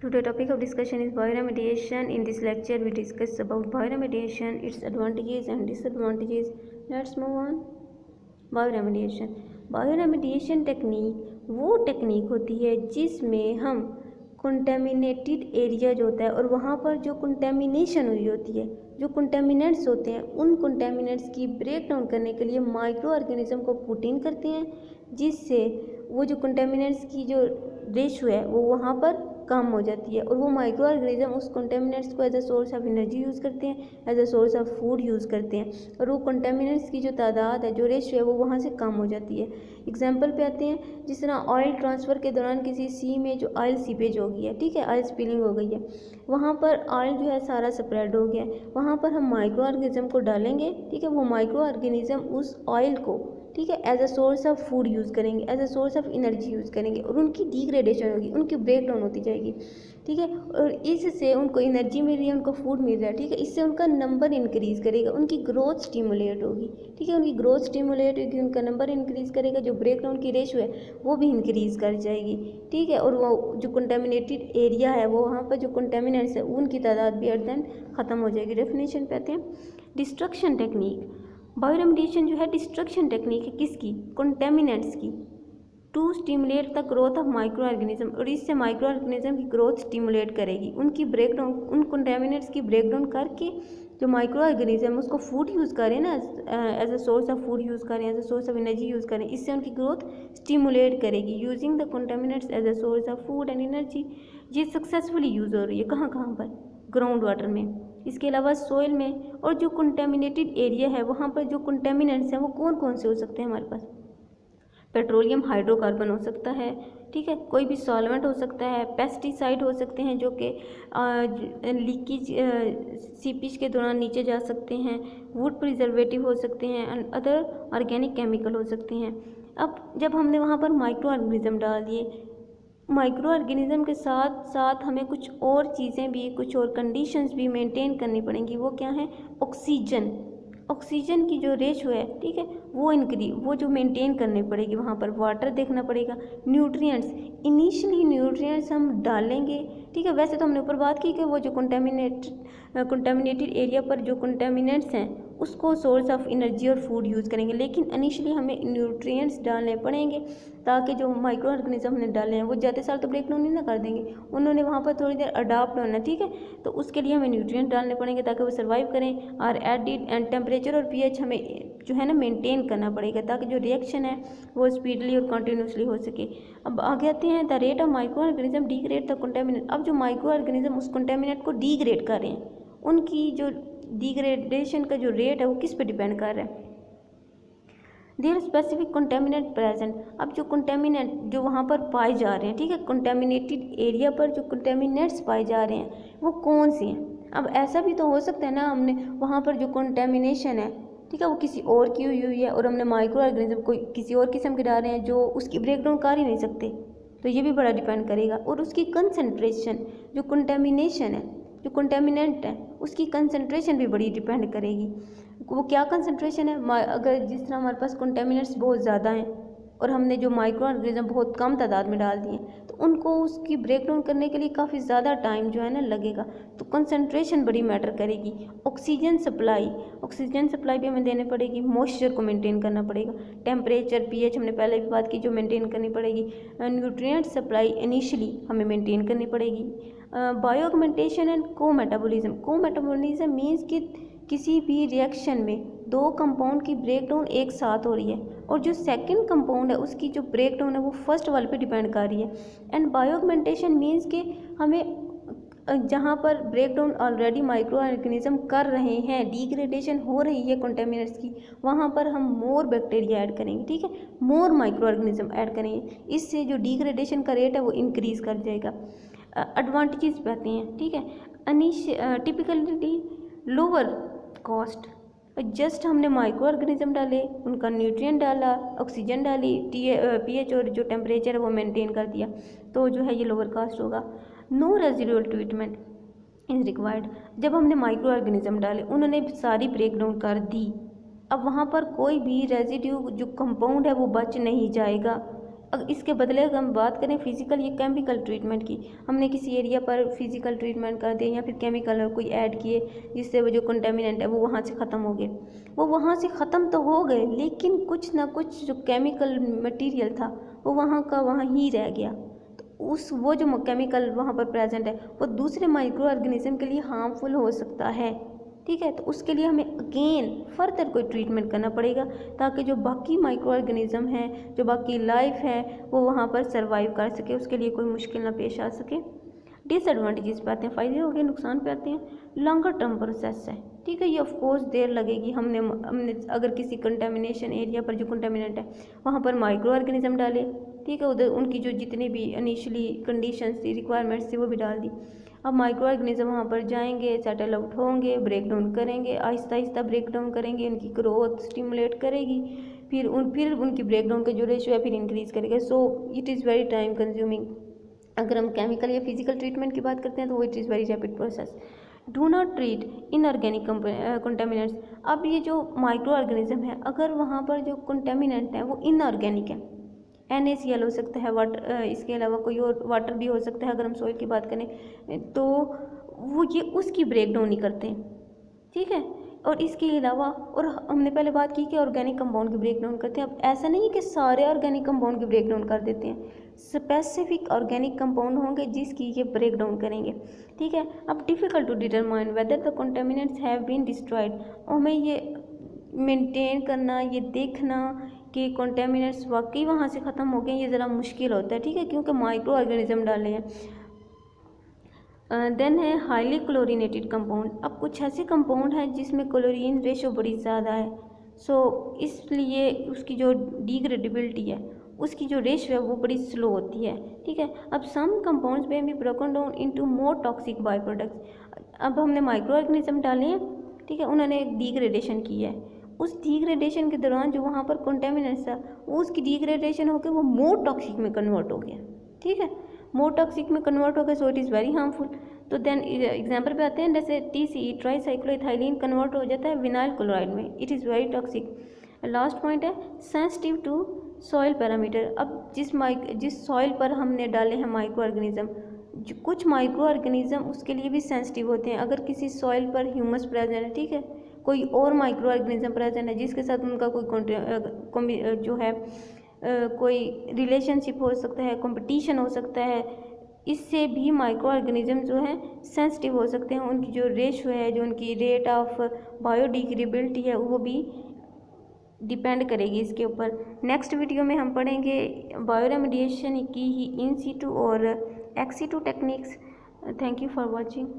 Today topic of discussion is bioremediation. In this lecture we discuss about bioremediation, its advantages and disadvantages. Let's move on. Bioremediation technique वो technique होती है जिसमें हम contaminated area जो होता है और वहाँ पर जो कंटेमिनेशन हुई होती है, जो कंटेमिनेंट्स होते हैं, उन कंटेमिनेंट्स की ब्रेक डाउन करने के लिए माइक्रो ऑर्गेनिज्म को पुट इन करते हैं, जिससे वो जो कंटेमिनेंट्स की जो रेशो है वो वहाँ पर कम हो जाती है और वो माइक्रो ऑर्गेनिज्म उस कंटेमिनेंट्स को as a source of energy use करते हैं, as a source of food use करते हैं और वो कंटेमिनेंट्स की जो तादाद है, जो रेशो है, वो वहाँ से कम हो जाती है। एग्जांपल पे आते हैं, जिस तरह ऑयल ट्रांसफ़र के दौरान किसी सी में जो ऑयल सीपेज हो गई है, ठीक है, ऑयल स्पिलिंग हो गई है, वहाँ पर ऑयल जो है सारा स्प्रेड हो गया है, वहाँ पर हम माइक्रो ऑर्गेनिज्म को डालेंगे, ठीक है, वो माइक्रो ऑर्गेनिज्म उस ऑयल को, ठीक है, as a source of food use करेंगे, as a source of energy use करेंगे और उनकी डिग्रेडेशन होगी, उनकी ब्रेक डाउन होती जाएगी, ठीक है, और इससे उनको एनर्जी मिल रही है, उनको फूड मिल रहा है, ठीक है, इससे उनका नंबर इंक्रीज़ करेगा, उनकी ग्रोथ स्टिमुलेट होगी, ठीक है, उनकी ग्रोथ स्टिमुलेट होगी, उनका नंबर इंक्रीज़ करेगा, जो ब्रेक डाउन की रेशो है वो भी इंक्रीज़ कर जाएगी, ठीक है, और वो जो कंटेमिनेटेड एरिया है, वो वहाँ पर जो कंटेमिनेंट्स है उनकी तादाद भी एट देन ख़त्म हो जाएगी। डेफिनेशन पे आते हैं, डिस्ट्रक्शन टेक्निक। बायोरेमेडिएशन जो है डिस्ट्रक्शन टेक्निक है किसकी? कंटेमिनेंट्स की, to stimulate the growth of micro organism, और इससे माइक्रो ऑर्गेनिज्म की ग्रोथ स्टिमुलेट करेगी, उनकी ब्रेक डाउन, उन कंटेमिनेंट्स की ब्रेक डाउन करके जो माइक्रो ऑर्गेनिज्म उसको फूड यूज़ करें ना, as a source of food use करें, as a source of energy use करें, इससे उनकी ग्रोथ स्टिमुलेट करेगी using the contaminants as a source of food and energy. ये सक्सेसफुली यूज़ हो रही है कहाँ कहाँ पर? ग्राउंड वाटर में, इसके अलावा सोइल में, और जो कंटेमिनेटेड एरिया है वहाँ पर जो कंटेमिनेंट्स हैं वो कौन कौन से हो सकते हैं हमारे पास? पेट्रोलियम हाइड्रोकार्बन हो सकता है, ठीक है, कोई भी सॉल्वेंट हो सकता है, पेस्टिसाइड हो सकते हैं जो कि लीकेज सीपेज के दौरान नीचे जा सकते हैं, वुड प्रिजर्वेटिव हो सकते हैं एंड अदर ऑर्गेनिक केमिकल हो सकते हैं। अब जब हमने वहाँ पर माइक्रो ऑर्गेनिज्म डाल दिए, माइक्रो ऑर्गेनिज्म के साथ साथ हमें कुछ और चीज़ें भी, कुछ और कंडीशंस भी मेंटेन करनी पड़ेंगी। वो क्या है? ऑक्सीजन, ऑक्सीजन की जो रेशो है, ठीक है, वो जो मेंटेन करनी पड़ेगी, वहाँ पर वाटर देखना पड़ेगा, न्यूट्रिएंट्स, इनिशियली न्यूट्रिएंट्स हम डालेंगे, ठीक है, वैसे तो हमने ऊपर बात की कि वो जो कंटेमिनेटेड एरिया पर जो कंटेमिनेंट्स हैं उसको सोर्स ऑफ एनर्जी और फूड यूज़ करेंगे, लेकिन इनिशियली हमें न्यूट्रिएंट्स डालने पड़ेंगे ताकि जो माइक्रो ऑर्गेनिज्म हमने डाले हैं वो ज़्यादा साल तो ब्रेक डाउन नहीं ना कर देंगे, उन्होंने वहाँ पर थोड़ी देर अडाप्ट होना, ठीक है, तो उसके लिए हमें न्यूट्रिएंट डालने पड़ेंगे ताकि वो सर्वाइव करें, और एंड टेम्परेचर और पीएच हमें जो है ना मेंटेन करना पड़ेगा ताकि जो रिएक्शन है वो स्पीडली और कंटिन्यूसली हो सके। अब आगे आते हैं, the rate of micro organism degrade the contaminant. अब जो माइक्रो ऑर्गेनिज्म उस कंटेमिनेंट को डिग्रेड कर रहे हैं, उनकी जो डिग्रेडेशन का जो रेट है वो किस पे डिपेंड कर रहा है? There specific contaminant present. अब जो कंटेमिनेंट जो वहाँ पर पाए जा रहे हैं, ठीक है, कंटेमिनेटेड एरिया पर जो कंटेमिनेंट्स पाए जा रहे हैं वो कौन से हैं? अब ऐसा भी तो हो सकता है ना, हमने वहाँ पर जो कंटेमिनेशन है, ठीक है, वो किसी और की हुई है और हमने माइक्रो ऑर्गेनिज्म कोई किसी और किस्म के डाल रहे हैं जो उसकी ब्रेक डाउन कर ही नहीं सकते, तो ये भी बड़ा डिपेंड करेगा। और उसकी कंसनट्रेशन, जो कंटेमिनेशन है, जो कंटेमिनेंट है, उसकी कंसनट्रेशन भी बड़ी डिपेंड करेगी। वो क्या कंसनट्रेशन है? अगर जिस तरह हमारे पास कंटेमिनेंट्स बहुत ज़्यादा हैं और हमने जो माइक्रो ऑर्गेनिज्म बहुत कम तादाद में डाल दिए, तो उनको उसकी ब्रेक डाउन करने के लिए काफ़ी ज़्यादा टाइम जो है ना लगेगा, तो कंसनट्रेशन बड़ी मैटर करेगी। ऑक्सीजन सप्लाई भी हमें देने पड़ेगी, मॉइस्चर को मेंटेन करना पड़ेगा, टेम्परेचर, पीएच हमने पहले भी बात की जो मेंटेन करनी पड़ेगी, न्यूट्रिएंट सप्लाई इनिशियली हमें मेंटेन करनी पड़ेगी। बायोऑगमेंटेशन एंड को-मेटाबॉलिज्म मीन्स कि किसी भी रिएक्शन में दो कंपाउंड की ब्रेक डाउन एक साथ हो रही है और जो सेकंड कंपाउंड है उसकी जो ब्रेक डाउन है वो फर्स्ट वाले पे डिपेंड कर रही है। एंड बायोऑगमेंटेशन मीन्स कि हमें जहाँ पर break down already micro organism कर रहे हैं, डिग्रेडेशन हो रही है कंटेमिनेंट्स की, वहाँ पर हम मोर बैक्टीरिया ऐड करेंगे, ठीक है, मोर माइक्रो ऑर्गेनिज्म ऐड करेंगे, इससे जो डिग्रेडेशन का रेट है वो इंक्रीज़ कर जाएगा। एडवांटेजेस पे आते हैं, ठीक है, टिपिकली लोअर कॉस्ट, जस्ट हमने माइक्रो ऑर्गेनिज्म डाले, उनका न्यूट्रिएंट डाला, ऑक्सीजन डाली, पीएच और जो टेम्परेचर है वो मेंटेन कर दिया, तो जो है ये लोअर कॉस्ट होगा। No residual treatment is required. जब हमने माइक्रो ऑर्गेनिज्म डाले, उन्होंने सारी ब्रेक डाउन कर दी, अब वहाँ पर कोई भी रेजिड्यू जो कंपाउंड है वो बच नहीं जाएगा, इसके बदले अगर हम बात करें फिजिकल या केमिकल ट्रीटमेंट की, हमने किसी एरिया पर फिजिकल ट्रीटमेंट कर दिया या फिर केमिकल कोई ऐड किए जिससे वो जो कंटेमिनेंट है वो वहाँ से ख़त्म हो गए, वो वहाँ से ख़त्म तो हो गए लेकिन कुछ ना कुछ जो केमिकल मटेरियल था वो वहाँ का वहाँ ही रह गया। तो वो जो केमिकल वहाँ पर प्रेजेंट है वो दूसरे माइक्रो ऑर्गेनिज्म के लिए हार्मफुल हो सकता है। ठीक है, तो उसके लिए हमें अगेन फर्दर कोई ट्रीटमेंट करना पड़ेगा ताकि जो बाकी माइक्रो ऑर्गेनिज्म है, जो बाकी लाइफ है, वो वहाँ पर सर्वाइव कर सके, उसके लिए कोई मुश्किल ना पेश आ सके। डिसएडवांटेजेस पे आते हैं, फ़ायदे हो गए, नुकसान पे आते हैं। लॉन्गर टर्म प्रोसेस है, ठीक है, ये ऑफ कोर्स देर लगेगी। हमने अगर किसी कंटेमिनेशन एरिया पर जो कंटेमिनेंट है वहाँ पर माइक्रो ऑर्गेनिज्म डाले, ठीक है, उधर उनकी जो जितनी भी इनिशियली कंडीशंस थी, रिक्वायरमेंट्स थी, वो भी डाल दी। अब माइक्रो ऑर्गेनिज्म वहाँ पर जाएंगे, सेटल आउट होंगे, ब्रेक डाउन करेंगे, आहिस्ता आहिस्ता ब्रेक डाउन करेंगे, उनकी ग्रोथ स्टिमुलेट करेगी, फिर उनकी ब्रेक डाउन का जो रेशियो है फिर इंक्रीज़ करेगा। So it is very time consuming. अगर हम केमिकल या फिजिकल ट्रीटमेंट की बात करते हैं तो वो it is very rapid process. Do not treat inorganic contaminants. अब ये जो माइक्रो ऑर्गेनिज्म है, अगर वहाँ पर जो कंटेमिनेंट है वो इनऑर्गेनिक है, NaCl हो सकता है, वाटर, इसके अलावा कोई और वाटर भी हो सकता है, अगर हम सॉइल की बात करें तो वो ये उसकी ब्रेक डाउन नहीं करते, ठीक है। और इसके अलावा और हमने पहले बात की कि ऑर्गेनिक कंपाउंड की ब्रेक डाउन करते हैं। अब ऐसा नहीं है कि सारे ऑर्गेनिक कंपाउंड की ब्रेक डाउन कर देते हैं, स्पेसिफिक ऑर्गेनिक कंपाउंड होंगे जिसकी ये ब्रेक डाउन करेंगे, ठीक है। अब difficult to determine whether the contaminants have been destroyed, हमें ये मेंटेन करना, ये देखना कि कंटेमिनेंट्स वाकई वहाँ से ख़त्म हो गए, ये ज़रा मुश्किल होता है, ठीक है, क्योंकि माइक्रो ऑर्गेनिज्म डाले हैं। देन है हाईली क्लोरीनेटेड कंपाउंड। अब कुछ ऐसे कंपाउंड हैं जिसमें क्लोरीन रेशो बड़ी ज़्यादा है, सो इसलिए उसकी जो डिग्रेडेबिलिटी है, उसकी जो रेशो है वो बड़ी स्लो होती है, ठीक है। अब सम कंपाउंड्स में भी broken down into more toxic by products. अब हमने माइक्रो ऑर्गेनिज्म डाले हैं, ठीक है, उन्होंने एक डिग्रेडेशन की है, उस डिग्रेडेशन के दौरान जो वहाँ पर कंटेमिनेंट्स था वो उसकी डिग्रेडेशन होकर वो मोर टॉक्सिक में कन्वर्ट हो गया, ठीक है, मोर टॉक्सिक में कन्वर्ट हो गया, so it is very harmful. तो देन एग्जांपल पे आते हैं, जैसे TCE ट्राईसाइक्लोइथाइलिन कन्वर्ट हो जाता है विनाइल क्लोराइड में, it is very toxic. Last point है सेंसिटिव टू सॉइल पैरामीटर। अब जिस सॉइल पर हमने डाले हैं माइक्रो ऑर्गेनिज्म, कुछ माइक्रो ऑर्गेनिज्म उसके लिए भी सेंसिटिव होते हैं। अगर किसी सॉइल पर ह्यूमस प्रेजेंट है, ठीक है, कोई और माइक्रो ऑर्गेनिज्म प्रेजेंट है जिसके साथ उनका कोई जो है कोई रिलेशनशिप हो सकता है, कंपटीशन हो सकता है, इससे भी माइक्रो ऑर्गेनिज्म जो है सेंसिटिव हो सकते हैं। उनकी जो रेशो है, जो उनकी रेट ऑफ बायोडिग्रेडेबिलिटी है, वो भी डिपेंड करेगी इसके ऊपर। नेक्स्ट वीडियो में हम पढ़ेंगे बायोरेमेडिएशन की ही इन सीटू और ex situ techniques. Thank you for watching.